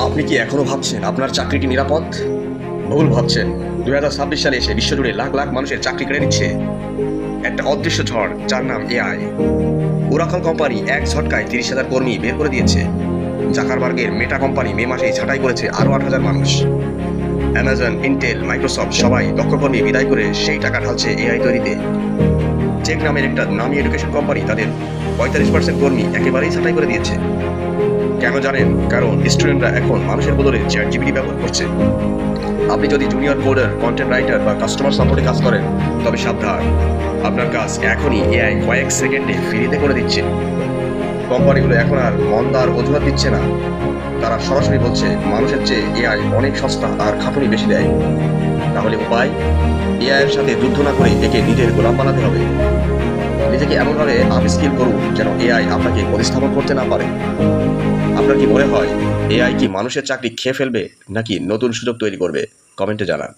আপনি কি এখনো ভাবছেন আপনার চাকরিটি নিরাপদ? ভুল ভাবছেন। 2026 সালে এসে বিশ্বজুড়ে লাখ লাখ মানুষের চাকরি কেড়ে নিচ্ছে একটা অদৃশ্য ঝড়, যার নাম এআই। ওরাকল কোম্পানি এক ঝটকায় 30,000 কর্মী বের করে দিয়েছে। জাকারবার্গের মেটা কোম্পানি মে মাসেই ছাঁটাই করেছে আরও 8,000 মানুষ। অ্যামাজন, ইন্টেল, মাইক্রোসফট সবাই দক্ষ কর্মী বিদায় করে সেই টাকা ঢালছে এআই তৈরিতে। চেক নামের একটা নামী এডুকেশন কোম্পানি তাদের 45% কর্মী একেবারেই ছাঁটাই করে দিয়েছে। কেন জানেন? কারণ স্টুডেন্টরা এখন মানুষের বদলে চ্যাটজিপিটি ব্যবহার করছে। আপনি যদি জুনিয়র কোডার, কন্টেন্ট রাইটার বা কাস্টমার সাপোর্টে কাজ করেন, তবে সাবধান, আপনার কাজ এখনই এআই কয়েক সেকেন্ডে ফ্রিতে করে দিচ্ছে। কোম্পানিগুলো এখন আর মন্দার অজুহাত দিচ্ছে না, তারা সরাসরি বলছে মানুষের চেয়ে এআই অনেক সস্তা আর খাটুনি বেশি দেয়। তাহলে উপায়? এআই এর সাথে যুদ্ধ না করে একে নিজের গোলাম বানাতে হবে। নিজেকে এমনভাবে আপস্কিল করুন যেন এআই আপনাকে প্রতিস্থাপন করতে না পারে। আপনার কি মনে হয় এআই কি মানুষের চাকরি খেয়ে ফেলবে নাকি নতুন সুযোগ তৈরি করবে? কমেন্টে জানান।